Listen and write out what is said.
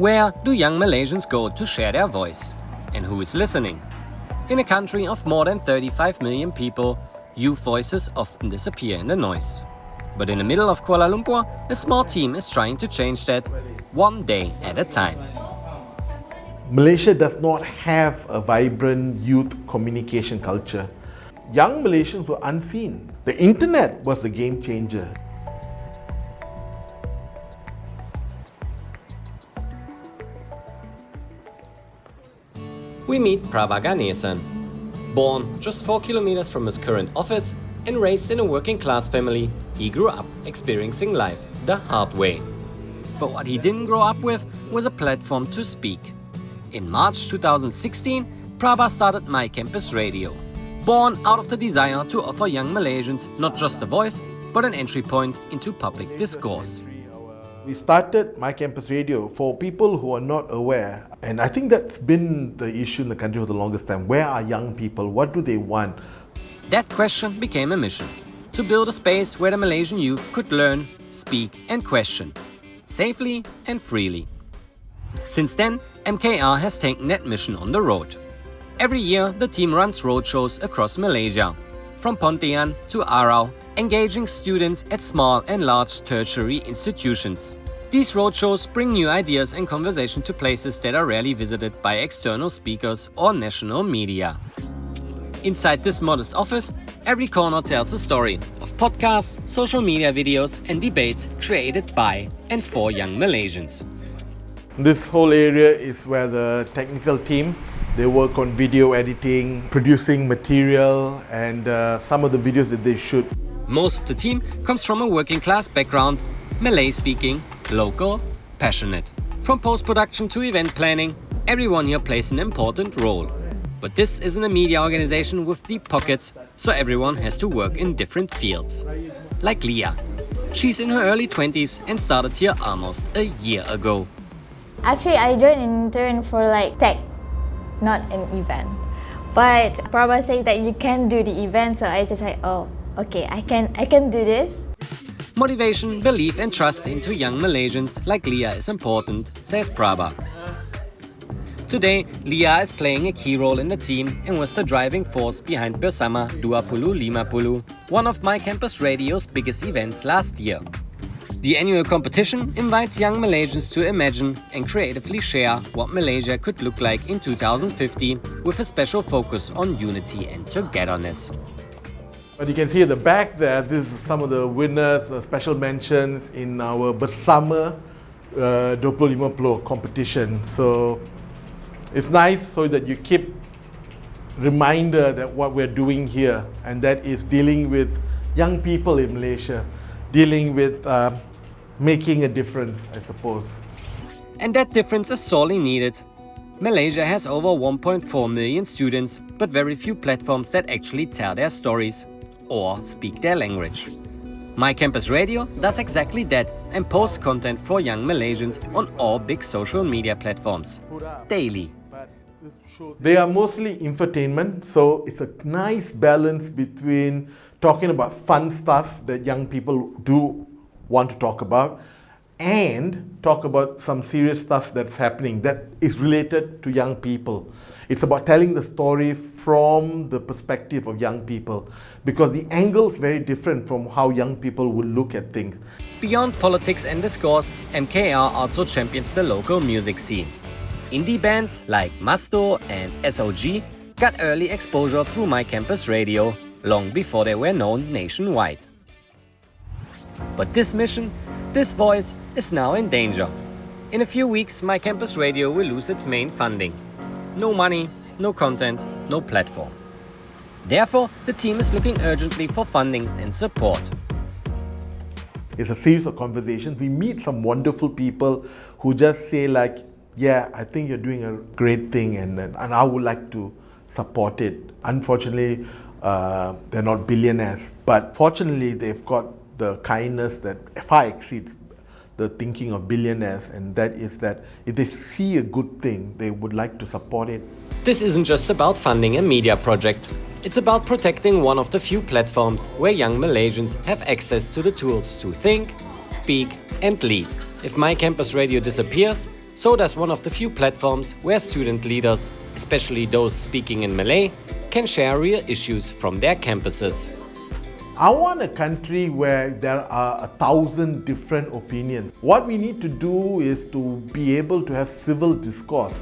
Where do young Malaysians go to share their voice? And who is listening? In a country of more than 35 million people, youth voices often disappear in the noise. But in the middle of Kuala Lumpur, a small team is trying to change that, one day at a time. Malaysia does not have a vibrant youth communication culture. Young Malaysians were unseen. The internet was the game changer. We meet Praba Ganesan. Born just 4 kilometers from his current office and raised in a working class family, he grew up experiencing life the hard way. But what he didn't grow up with was a platform to speak. In March 2016, Praba started MyKampusRadio, born out of the desire to offer young Malaysians not just a voice, but an entry point into public discourse. We started MyKampusRadio for people who are not aware. And I think that's been the issue in the country for the longest time. Where are young people? What do they want? That question became a mission, to build a space where the Malaysian youth could learn, speak and question, safely and freely. Since then, MKR has taken that mission on the road. Every year, the team runs roadshows across Malaysia, from Pontian to Arau, engaging students at small and large tertiary institutions. These roadshows bring new ideas and conversation to places that are rarely visited by external speakers or national media. Inside this modest office, every corner tells a story of podcasts, social media videos and debates created by and for young Malaysians. This whole area is where the technical team, they work on video editing, producing material and some of the videos that they shoot. Most of the team comes from a working class background, Malay speaking, local, passionate. From post-production to event planning, everyone here plays an important role. But this isn't a media organization with deep pockets, so everyone has to work in different fields. Like Lia. She's in her early 20s and started here almost a year ago. Actually, I joined intern for tech, not an event. But Praba said that you can do the event, so I just oh, okay, I can do this. Motivation, belief and trust into young Malaysians like Lia is important, says Praba. Today, Lia is playing a key role in the team and was the driving force behind Bersama 2050, one of MyKampusRadio's biggest events last year. The annual competition invites young Malaysians to imagine and creatively share what Malaysia could look like in 2050 with a special focus on unity and togetherness. But you can see at the back there, this is some of the winners, special mentions in our Bersama 2050 competition. So it's nice so that you keep reminder that what we're doing here, and that is dealing with young people in Malaysia, dealing with making a difference, I suppose. And that difference is sorely needed. Malaysia has over 1.4 million students, but very few platforms that actually tell their stories or speak their language. MyKampusRadio does exactly that and posts content for young Malaysians on all big social media platforms, daily. They are mostly infotainment, so it's a nice balance between talking about fun stuff that young people do want to talk about and talk about some serious stuff that's happening that is related to young people. It's about telling the story from the perspective of young people because the angle is very different from how young people would look at things. Beyond politics and discourse, MKR also champions the local music scene. Indie bands like Masto and SOG got early exposure through MyKampusRadio long before they were known nationwide. But this mission, this voice, is now in danger. In a few weeks, MyKampusRadio will lose its main funding. No money, no content, no platform. Therefore, the team is looking urgently for fundings and support. It's a series of conversations. We meet some wonderful people who just say yeah, I think you're doing a great thing and I would like to support it. Unfortunately, they're not billionaires, but fortunately they've got the kindness that far exceeds the thinking of billionaires, and that is that if they see a good thing, they would like to support it. This isn't just about funding a media project. It's about protecting one of the few platforms where young Malaysians have access to the tools to think, speak and lead. If MyKampusRadio disappears, So does one of the few platforms where student leaders, especially those speaking in Malay, can share real issues from their campuses. I want a country where there are 1,000 different opinions. What we need to do is to be able to have civil discourse.